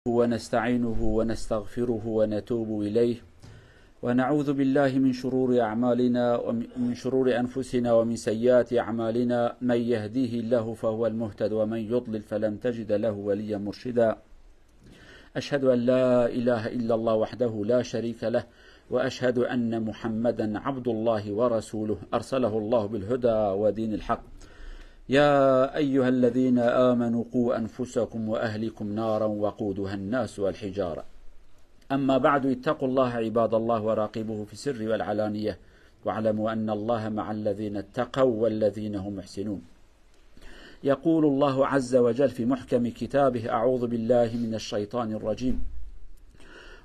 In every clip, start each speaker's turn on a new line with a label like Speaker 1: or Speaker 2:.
Speaker 1: ونستعينه ونستغفره ونتوب إليه ونعوذ بالله من شرور أعمالنا ومن شرور أنفسنا ومن سيئات أعمالنا. من يهديه الله فهو المهتد ومن يضلل فلن تجد له وليا مرشدا. أشهد أن لا إله إلا الله وحده لا شريك له وأشهد أن محمدا عبد الله ورسوله أرسله الله بالهدى ودين الحق. يا أيها الذين آمنوا قوا أنفسكم وأهلكم نارا وقودها الناس والحجارة. أما بعد اتقوا الله عباد الله وراقبوه في السر والعلانية واعلموا أن الله مع الذين اتقوا والذين هم محسنون. يقول الله عز وجل في محكم كتابه: أعوذ بالله من الشيطان الرجيم: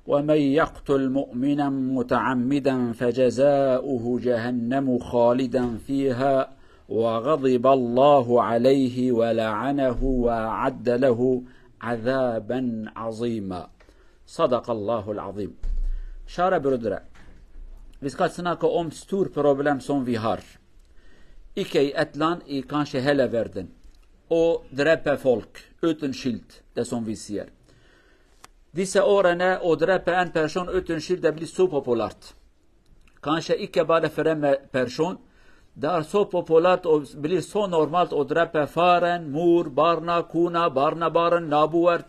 Speaker 1: ومن يقتل مؤمنا متعمدا فجزاؤه جهنم خالدا فيها وغضب الله عليه ولعنه وأعد له عذابا عظيما. صدق الله العظيم. Kära bröder, vi skal snakke om stort problem som vi har. Ikke i et land, i kanskje hele verden. Å drepe folk uten skyld, det som vi sier. Disse årene å drepe en person uten skyld, det blir så populært. Kanskje ikke bare for en person. Det er så populært og blir så normalt å drepe faren, mor, barna, kona, barnebarn, naboer.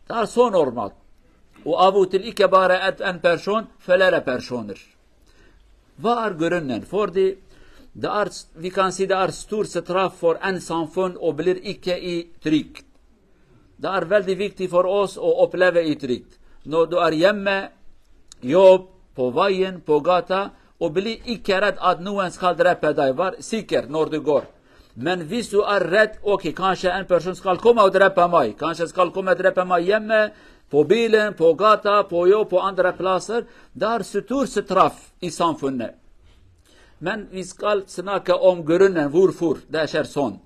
Speaker 1: Det er så normalt. Og av og til ikke bare en person, flere personer. Hva er grunnen? Fordi vi kan si det er stor straff for en samfunn og blir ikke i trygt. Det er veldig viktig for oss å oppleve i trygt. Når du er hjemme, jobb, på veien, på gata, og bli ikke redd at noen skal drepe deg. Vær sikker når du går. Men hvis du er redd, ok, kanskje en person skal komme og drepe meg. Kanskje skal komme og drepe meg hjemme, på bilen, på gata, på jobb, på andre plasser. Det er stor straff i samfunnet. Men vi skal snakke om grunnen hvorfor det skjer sånn.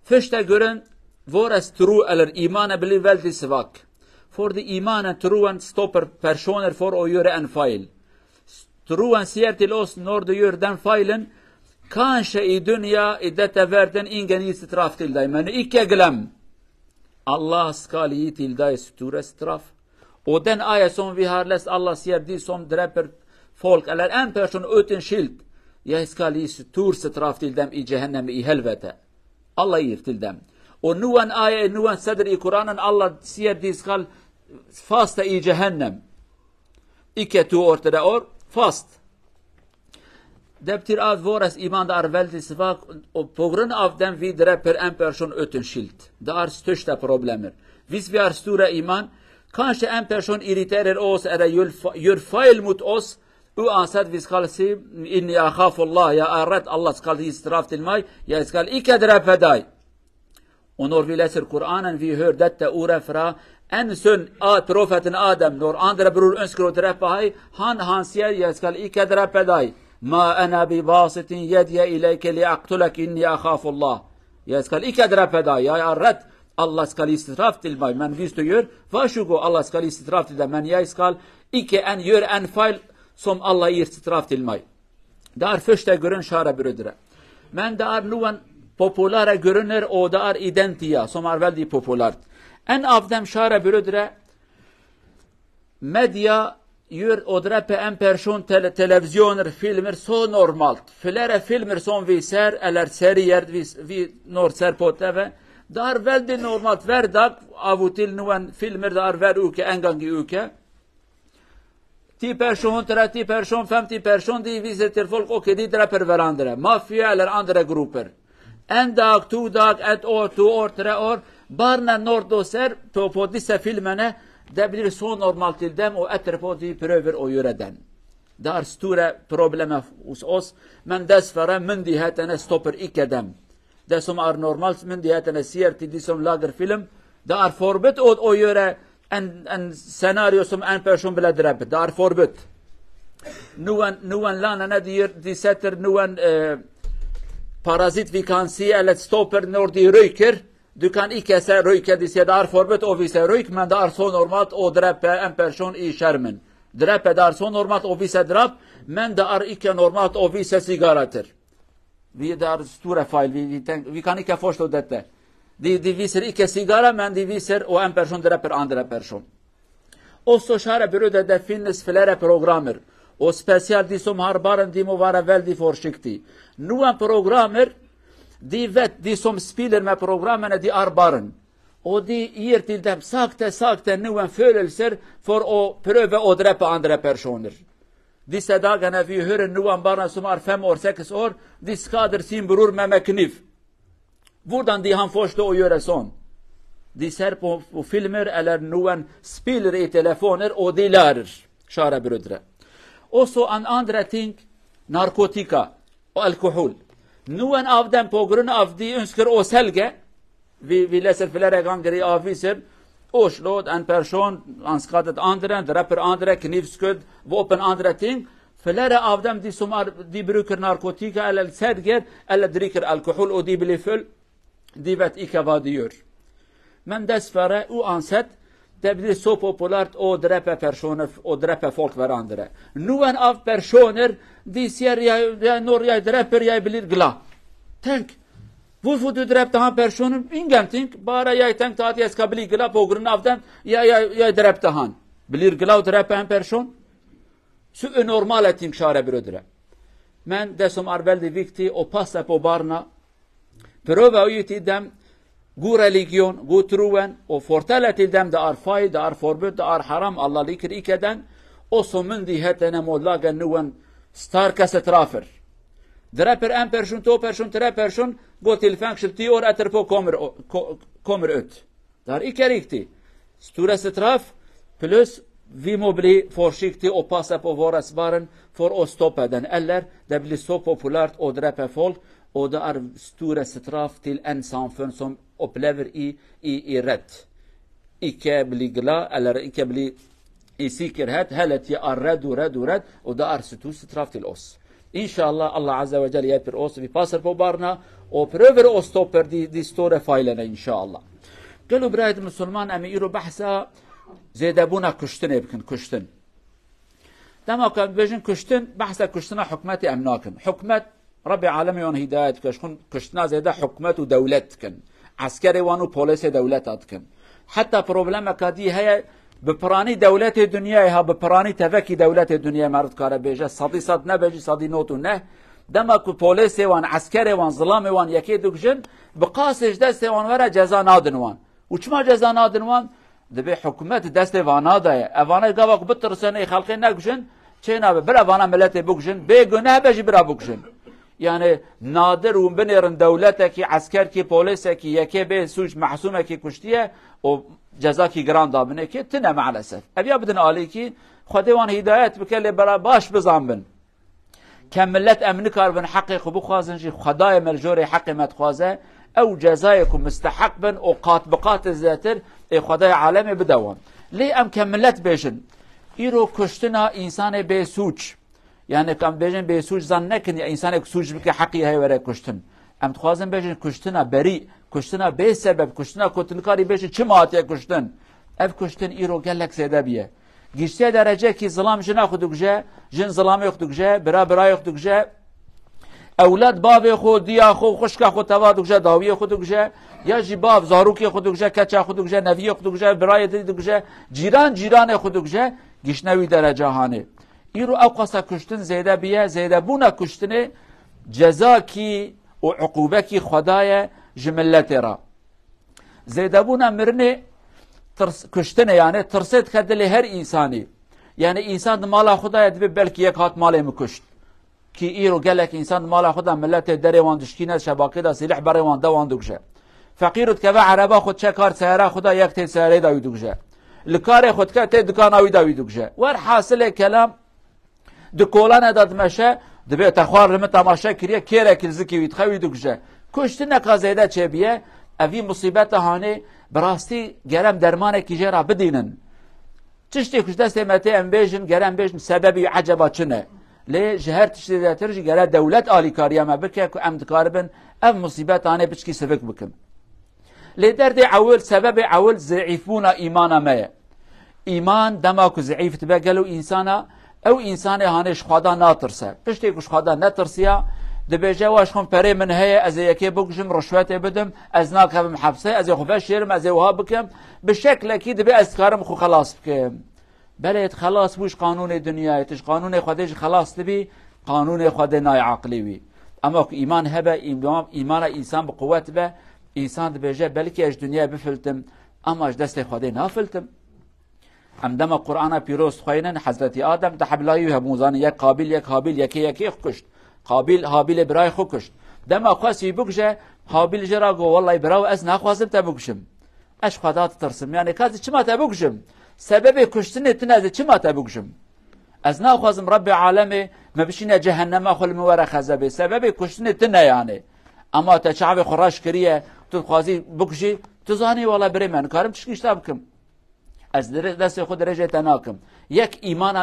Speaker 1: Første grunn, vår tro eller imanen blir veldig svak. Fordi imanen, troen, stopper personer for å gjøre en feil. Troen sier til oss når du gjør den feilen, kanskje i dunya, i dette verden, ingen gir straff til deg, men ikke glem. Allah skal gi til deg store straff. Og den ayet som vi har lest, Allah sier de som dreper folk, eller en person uten skyld, jeg skal gi stor straff til dem i Jahannam, i helvete. Allah gir til dem. Og noen ayet, noen steder i Koranen, Allah sier de skal faste i Jahannam. Ikke 2 år til 3 år. Fast. Det betyr at vår iman er veldig svak, og på grunn av den vi dreper en person uten skyld. Det er største problemer. Hvis vi har store iman, kanskje en person irriterer oss eller gjør feil mot oss, uansett vi skal si, inni akhafullah, jeg er redd, Allah skal gi straff til meg, jeg skal ikke drepe deg. Og når vi leser Koranen, vi hører dette ordet fra en sønn av profeten Adam. Når andre bror ønsker å drepe han sier, jeg skal ikke drepe deg. Ma ana bi basitin yadiya ilayka li aqtulak inni akhafullah. Jeg skal ikke drepe deg, jeg er redd. Allah skal gi straff til meg. Men hvis du gjør, vær så god, Allah skal gi straff til deg. Men jeg skal ikke gjøre en feil som Allah gir straff til meg. Det er første grunn, kjære brødre. Men det er noen populære grunner, og det er i den tida som er veldig populært. En av dem, kjære brødre, media gjør å drepe en person til televisjoner, filmer, så normalt. Flere filmer som vi ser, eller serier vi når ser på TV, det er veldig normalt hver dag. Av og til noen filmer, det er hver uke, en gang i uke. 10 personer, 30 personer, 50 personer, de viser til folk, ok, de dreper hverandre. Mafia eller andre grupper. En dag, 2 dag, 1 år, 2 år, 3 år. Barna når de ser på disse filmene, det blir så normalt til dem, og etterpå de prøver å gjøre den. Det er store problemer hos oss, men dessverre myndighetene stopper ikke dem. Det som er normalt, myndighetene sier til de som lager film, det er forbudt å gjøre en scenario som en person ble drept. Det er forbudt. Noen landene, de setter noen parasitt, vi kan si, eller stopper når de røyker. Du kan ikke se røyke, de sier det er forbudt å vise røyk, men det er så normalt å drepe en person i skjermen. Drepe, det er så normalt å vise drap, men det er ikke normalt å vise sigaretter. Det er store feil, vi kan ikke forstå dette. دی ویسر ای که سیگارا من دی ویسر و ام پرشون دره پر آن دره پرشون او سوشاره برو ده فینس فلره پروگرامر او سپیسیال دیسم هر بارن دیمو واره ول دی فورشکتی نوان پروگرامر دی وet دیسم سپیلر me programmene die arbaren. Og de gir til dem sakte noen følelser for å prøve å drepe andre personer. Disse dagene vi hører noen barn som er 5 år, 6 år, de skader sin bror med kniv. Hvordan de han forstår å gjøre sånn? De ser på filmer eller noen spiller i telefoner, og de lærer, kjære brødre. Også en andre ting, narkotika og alkohol. Noen av dem på grunn av de ønsker å selge. Vi leser flere ganger i aviser Oslo, en person, han skadet andre, dreper andre, knivskudd, våpen, andre ting. Flere av dem de bruker narkotika eller selger eller drikker alkohol, og de blir full. De vet ikke hva de gjør. Men dessverre, uansett, det blir så populært å drepe personer og drepe folk hverandre. Noen av personer, de sier, når jeg dreper, jeg blir glad. Tenk, hvorfor du drepte han personen? Ingenting. Bare jeg tenkte at jeg skal bli glad på grunn av dem. Jeg drepte han. Blir glad å drepe en person? Så unormale ting, kjære brødre. Men det som er veldig viktig, å passe på barna. Prøve å gi til dem god religion, god troen, og fortelle til dem det er feil, det er forbudt, det er haram, Allah liker ikke den. Også myndighetene må lage noen sterke straffer. Dreper en person, 2 person, 3 person, gå til fengsel 10 år etterpå kommer ut. Det er ikke riktig. Store straff, pluss vi må bli forsiktige og passe på våre barn for å stoppe den. Eller det blir så populært å drepe folk, og det er store straff til en samfunn som opplever i rett. Ikke bli glad, eller ikke bli i sikkerhet, hele tiden er redd, og det er stor straff til oss. Inshallah, Allah Azza wa Jalla hjelper oss, vi passer på barna, og prøver å stoppe de store feilene, inshallah. قالوا برايد المسلمان أمي يرو بحثا زي دابونا كشتن يبكن كشتن دما كان بيجن كشتن بحثا كشتنا حكمتي أمناكن حكمت ربي عالمي وان هدايت كشتنا زي دا حكمت ودولتكن عسكري وانو بوليس دولتاتكن حتى بروبلما كادي هي بپرانی دولت دنیای ها بپرانی تفکی دولت دنیای مرد کاره بیجه صدی صد نبیجی صدی نوتو نه دما که پولیس وان عسکر وان ظلام وان یکی دوگجن بقاسش دست وان وره جزا نادن وان و چما جزا نادن وان دبی حکومت دست وانا دایه اوانه گاوک بترسنه خلقی نگجن چینا بر اوانه ملت بگجن بگنه بجی برا بگجن yani nadir و بنیرن دولت کی عسکر کی پولیس کی یکی به سوج محسومه کی کشتیه و جزا کی گران دابنه کی تنه معلسف ابیا بدن عالی کی خودوان هدایت بکله برا باش بزنبن کم ملت امن کار بن حقیق بو خوازنجی خدای مرجور حق مت خوازه او جزایکم مستحق بن او قات زاتر خدای عالم بدوام لی ام کم ملت بیشن ایرو کشتنا انسان به سوج yani kam bejin be suç zannekin ya insan ek suç bike hakkı hayvere kuştun am txazın bejin kuştuna beri kuştuna be sebep kuştuna kotunkari bejin çim atiye kuştun ev kuştun iro gellek sebebiye gişte derece ki zılam jina xudukje jin zılam yoktukje bera yoktukje evlad babe xo diya xo xoşka xo tavadukje dawiye xudukje ya jibav zaruki xudukje kaça xudukje nevi xudukje bera yedikje ciran xudukje gişnevi derece hani ایرو او قصه کشتن زیده بیه زیده بونه کشتنه جزا کی و عقوبه کی خدای جملت را زیده بونه مرنه کشتنه یعنی ترسید کدلی هر انسانی یعنی انسان مالا خدای دبی بلکه یک هات مالی مکشت کی ایرو گلک انسان مالا خدا ملت دری وان دشکینه شباکی دا سلیح بری وان دوان دوگشه فقیرت که عربا خود چه کار سهره خدا یک تید سهره داوی دوگشه لکار خود که تید دکان آوی داوی دوگشه ور حاصل کلام دکولان داد مشه دبی تخوار رم تماشا کریه کیره کلزکی وید خوی دوگجه کشتی نقازیده چه بیه اوی مصیبت هانی براستی گرم درمان کی جرا بدینن چشتی کشته سمته ام بیجن گرم بیجن سببی عجبا چنه لی جهر تشتی داترجی گره دولت آلی کاریه ما بکه که ام دکاربن اف مصیبت هانی بچکی سبک بکن لی درد اول سبب اول ضعیفون ایمان ما ایمان دماغ ضعیف تبقلو انسانا او انسان هانش خدا ناترسه پشتی کش خدا نترسیا دبیجه واش خون پره من هی از یکی بکشم رشوت بدم از ناکم حبسه از خوب شیرم از وها بکم به شکل کی دبی از کارم خو خلاص بکم بله خلاص بوش قانون دنیایتش قانون خودش خلاص تبی قانون خود نای عقلی وی اما ایمان هبه ایمان انسان به قوت به انسان دبیجه بلکه اج دنیا بفلتم اما اج دست خود نافلتم عندما قرآن پیروز خوینن حضرت آدم تحبلایی هموزان یک قابل یک حابیل یکی کشت قابل حابیل برای خو کشت دما خواسی بکشه حابیل جرا گو والله براو از نخواستم تا بکشم اش خدا ترسم یعنی کاز چما تا بکشم سبب کشتن تنازه چما تا بکشم از نخواستم رب عالمه ما بشینه جهنم خل مور خزبه سبب کشتن تنه یعنی اما تا شعب خراش کریه تو خوازی بکشی تو زانی والله بری من کارم چشکیشتا بکم از دست خود درجه تناکم یک ایمان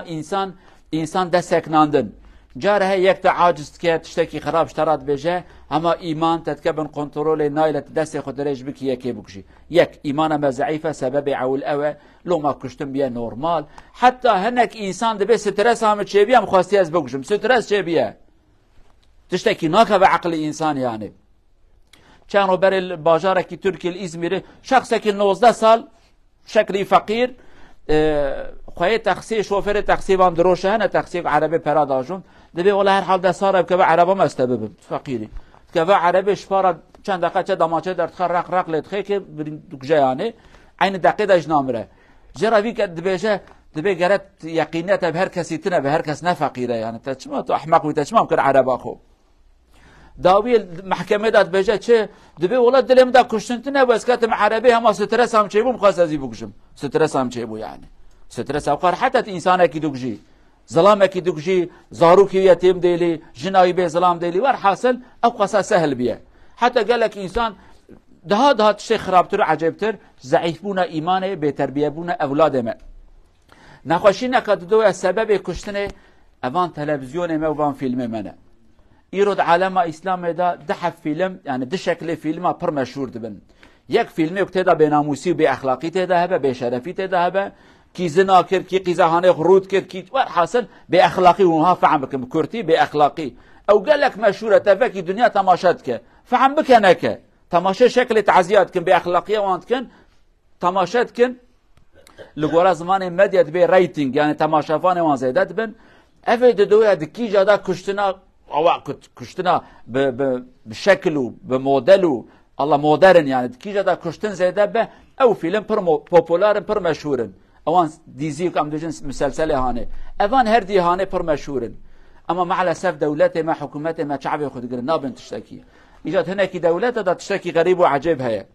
Speaker 1: انسان دست سکناندن جاره یک تعاجز که تشتکی خراب اشترات بجه اما ایمان تتکبن کنترول نایلت دست خود درجه بکی یکی بکشی یک ایمان ما ضعیفه سبب عول اوه لو ما کشتم بیه نورمال حتی هنک انسان دبی سترس هم چه بیه مخواستی از بکشم سترس چه بیه تشتکی ناکه به عقل انسان یعنی چند رو بر باجاره که ترکی الازمیره شخصی که 19 سال شکلی فقیر خواه تاکسی شوفر تاکسی وام دروشه نه تاکسی عربی پراداشون دبی ولی هر حال دستاره که به عربا مستبب فقیری که به عربی شپارا چند دقیقه چه دماچه در تخر رق لدخه که دکجه یعنی عین دقیقه داش نامره جراوی که دبی گرت یقینیت به هر کسی تنه به هر کس نه فقیره یعنی تچما تو احمق و تچما کر عربا خو داوی محکمه داد بجه چه دبی ولاد دلم دا کشتن نه بس کاتم عربی هم استرس هم چه بو مخواست ازی بکشم استرس هم چه بو یعنی استرس او قر حتی انسان کی دوجی ظلام کی دوجی زاروکی یتیم دیلی جنایی به ظلام دیلی ور حاصل او قصه سهل بیه حتی قال لك انسان ده شيء خرابتر عجبتر ضعیف بونا ایمان به تربیه بونا اولاد ما نخوشی نکات دو سبب کشتن اوان تلویزیون ما و فیلم منه ایرود عالم اسلام دا ده فیلم یعنی ده شکل فیلم پر مشهور دبن یک فیلم وقتی به ناموسی و به اخلاقی ته ده به شرفی ته ده کی زنا کرد کی قزاهانه خرود کرد کی حاصل به اخلاقی اونها فهم بکم کرتی به اخلاقی او قال لك مشهوره تفكي دنیا تماشات که فهم بکنه که تماشا شکل تعزیات کن به اخلاقیه وانت کن تماشات کن لگورا زمان مدیت به رایتینگ یعنی تماشافان وان زیدت بن افید دویا دکی جادا کشتنا کشتنا بشکل و بمودل و الله مودرن یعنی دکی جادا کشتن زیده به او فیلم پر پوپولار پر مشهورن اوان دیزی کم دوجن مسلسل هانه اوان هر دی هانه پر مشهورن اما مع الاسف دولته ما حکومته ما شعبی خود گرن نابن تشتکی ایجاد هناك دولته دا تشتکی غریب و عجیب هيا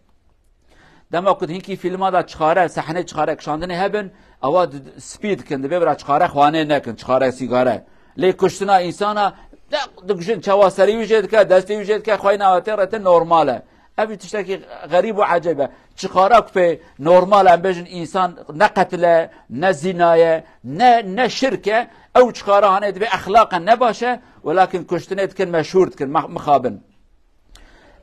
Speaker 1: دما قد هنكي فيلم دا چخاره صحنه چخاره کشاندنه هبن اواد سپید کند ببر چخاره خوانه نکن چخاره سیگاره لی کشتنا انسانا دگشن چواسری وجد که دستی وجد که خوای نواترت نورماله ابي تشتكي غريب وعجيبه چخارك في نورمال ام بجن انسان نه قتله نه زنايه نه شركه او چخاره هانه به اخلاقا نباشه ولكن كشتنه كن مشهور كن مخابن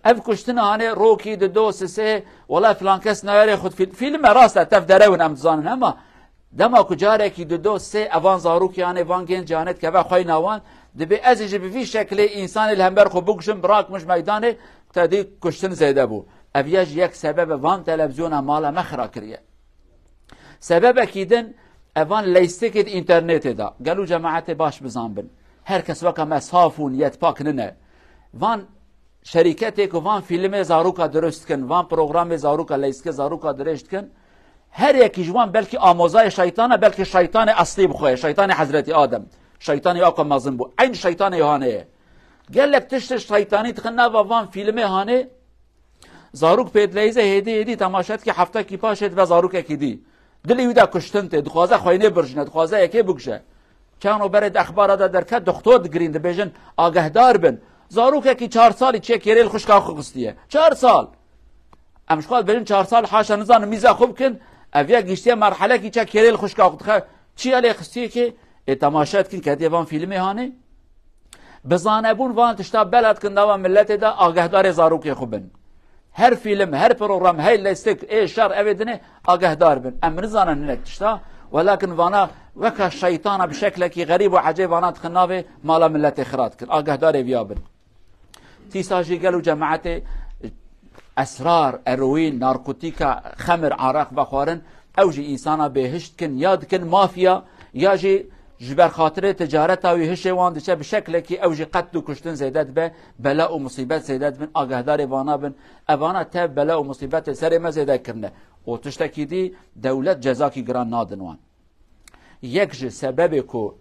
Speaker 1: اف كشتنه هانه روكي دو سه ولا فلان كس نياري خد فيلم راست تفدرون امزان اما دما كجاره كي دو سه اوان زاروك يعني وان جن جانت كبا خوي نوان دبي ازج بفي شكل انسان الهمبر خو بوكشم براك مش ميدانه تدي كشتن زيده بو ابياج يك سبب وان تلفزيون مال مخرا كريه سبب اكيدن اوان ليستكد انترنت دا قالوا جماعه باش بزانبن هر کس وقت مسافون يتباك ننه وان شركتك وان فيلم زاروكا درست كن وان برنامج زاروكا ليسك زاروكا درست كن هر يكي جوان بلكي آموزای شيطانه بلكي شيطان اصلي بخويه شيطان حضرت آدم شيطان ياقم مازن بو عين شيطان يهانه قال لك تشت شيطاني تخنا وان فيلم هانه زاروك پيدليزه هدي تماشات كي هفته كي پاشت و زاروك كيدي دلي ودا كشتنت دخوازه خوينه برجنه دخوازه يكي بگشه كانوا برد اخبار دا دركه دكتور دگرين بيجن آگهدار بن زاروك كي 4 سال چه كيرل خوشكا خوستيه 4 سال امشخال برين 4 سال حاشا نزان ميزا خوب كن اويا گشتيه مرحله كي چه كيرل خوشكا خوخه چي علي خستيه كي تماشات كن كدي وان فيلم هانه بزانبون وان تشتا بلد کن دوا ملت دا آگهدار زاروکی خوبن هر فیلم هر پروگرام هی لیستک ای شر اویدنه آگهدار بن امر زانن نک تشتا ولكن وانا وكا شیطان بشکل کی غریب و عجیب وانا تخناوه مالا ملت خرات کن آگهدار ویابن تيساجي قالوا جماعته اسرار اروين ناركوتيكا خمر عراق بخارن اوجي انسانا بهشت كن ياد كن مافيا ياجي جبر خاطر تجارتها ويهشوان دشه بشكل كي اوجي قتل وكشتن زيدت به بلاء ومصيبات زيدت بن اگهدار وانا بن اوانا تب بلاء ومصيبات سر ما زيدت كرنه و تشتكي دي دولت جزاكي گران نادنوان يكج سبب کو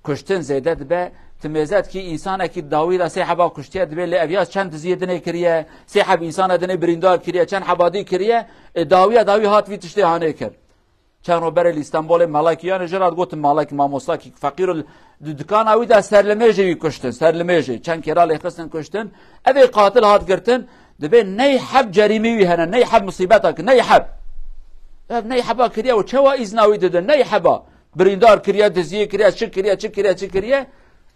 Speaker 1: کشتن زیدت به تميزات كي انسان كي داويدا سي حبا كشتيت به لابياس چند زيدنه كريه سي حب انسان دنه بريندار كريه چند حبادي كريه داوي هات في تشتي هانه كر چند روبر استانبول ملائكيان جرات گوت ملائك ماموسا كي فقير دكان اوي دا سرلميجي كشتن سرلميجي چند كرال خصن كشتن ابي قاتل هات گرتن دبه ني حب جريمي هنا ني حب مصيبتك ني حب ني حبا كريه و چوا اذناوي ددن ني حبا بريندار كريه دزيه كريه چ كريه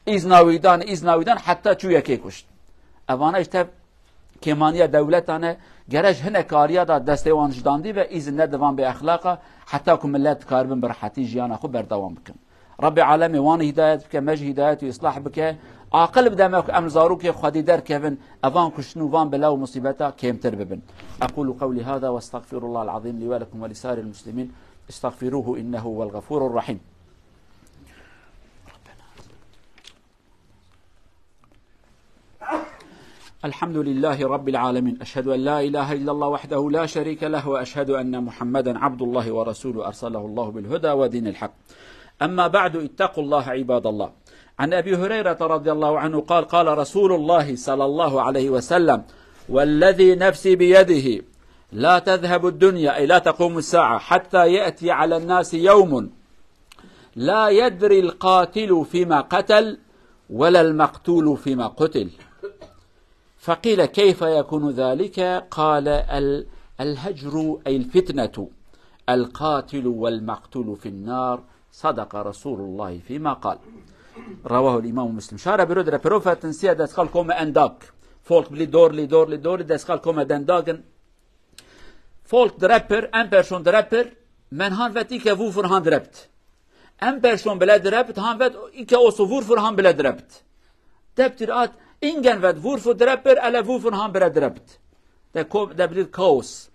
Speaker 1: إذناويدان حتى چو يكي كشت اوانا اشتب كمانية دولتانه گرج هنه كاريا دا دستيوان جداندي و إذن ندوان بأخلاقه حتى كو ملت كاربن برحتي جيانا خو بردوان بكن رب العالمين وان هدايت بك مج هدايت وإصلاح بك عاقل بدمك أمن زاروك خدي در كيفن أفان كشنو فان بلا ومصيبتا كيمتر ببن أقول قولي هذا واستغفر الله العظيم لي ولكم ولسائر المسلمين استغفروه إنه هو الغفور الرحيم الحمد لله رب العالمين أشهد أن لا إله إلا الله وحده لا شريك له وأشهد أن محمدا عبد الله ورسوله أرسله الله بالهدى ودين الحق أما بعد اتقوا الله عباد الله عن أبي هريرة رضي الله عنه قال قال رسول الله صلى الله عليه وسلم والذي نفسي بيده لا تذهب الدنيا أي لا تقوم الساعة حتى يأتي على الناس يوم لا يدري القاتل فيما قتل ولا المقتول فيما قتل فقيل كيف يكون ذلك قال الهجر أي الفتنة القاتل والمقتول في النار صدق رسول الله فيما قال رواه الإمام مسلم شارع برود رپروفة تنسيه دسخال كوما انداك فولك بلي دور دسخال كوما دنداغن فولك درپر ام پرشون درپر من هان وقت ایک وفر هان درپت ام پرشون بلا درپت هان وقت ایک اوسو وفر هان بلا درپت دبتر آت ingen vad hvorfor dreper eller hvorfor han ble drept. Det blir kaos.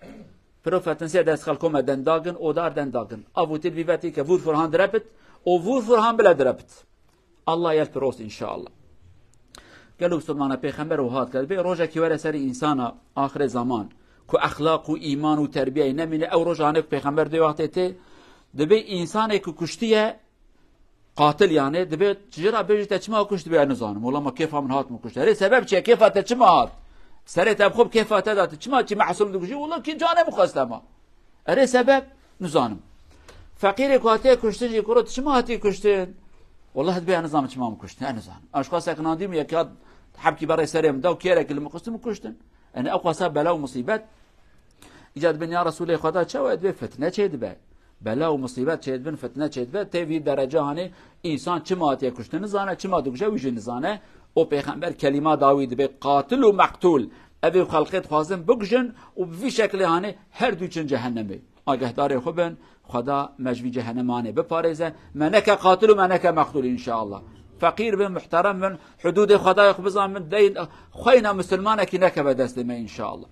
Speaker 1: Profeten sier det skal komme den dagen, og det er den dagen. Av og til vi vet ikke hvorfor han drepet, og hvorfor han ble drept. Allah hjelper oss, inshallah. قالوا سلمان پیغمبر و هات کرد به روزا کی ور سر انسان آخر زمان کو اخلاق و ایمان و تربیه نمینه او روزانه پیغمبر دی وقت ته دبی انسان کو کشتیه قاتل يعني دبي تجرا بيجي تچما كشت بي نظام والله ما كيف من هات مكشت هري سبب شيء كيف تچما هات سرت ابخب كيف تدات تچما چي محسوم دغجي والله كي جانه مخستما هري سبب نظام فقير كواتي كشتي كرو تچما هاتي كشت والله دبي نظام تچما مكشت نظام اشخاص كناديم يكاد حبكي بري سريم داو كيرك المقسم كشتن انا اقوى بلا ومصيبات ايجاد بن يا رسول الله خدا چوا دبي فتنه چه دبي بلا و مصیبت چید بن فتنه چید بن تیوی درجه هانی انسان چما تی کشتن زانه چما دوجه ویژه نزانه او پیغمبر کلمه داوید به قاتل و مقتول ابي خلقت خوازن بگجن و به شکل هانی هر دو چن جهنمی آگهدار خوبن خدا مجوی جهنمانه بپارزه منک قاتل و منک مقتول ان شاء الله فقير بن محترم من حدود خدا يخبزان من دين خوينا مسلمانه کی نکبه دست ما ان شاء الله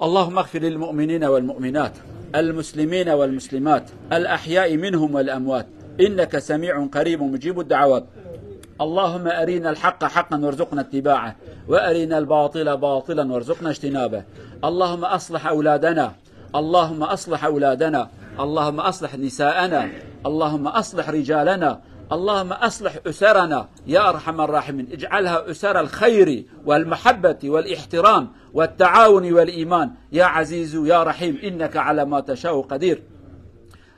Speaker 1: اللهم اغفر للمؤمنين والمؤمنات المسلمين والمسلمات الأحياء منهم والأموات إنك سميع قريب مجيب الدعوات اللهم أرينا الحق حقا وارزقنا اتباعه وأرينا الباطل باطلا وارزقنا اجتنابه اللهم أصلح أولادنا اللهم أصلح أولادنا اللهم أصلح نساءنا اللهم أصلح رجالنا اللهم أصلح أسرنا يا أرحم الراحمين اجعلها أسر الخير والمحبة والاحترام والتعاون والإيمان يا عزيز يا رحيم إنك على ما تشاء قدير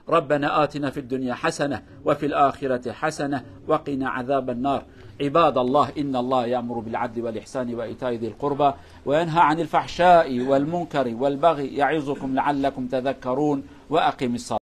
Speaker 1: ربنا آتنا في الدنيا حسنة وفي الآخرة حسنة وقنا عذاب النار عباد الله إن الله يأمر بالعدل والإحسان وإيتاء ذي القربى وينهى عن الفحشاء والمنكر والبغي يعظكم لعلكم تذكرون وأقم الصلاة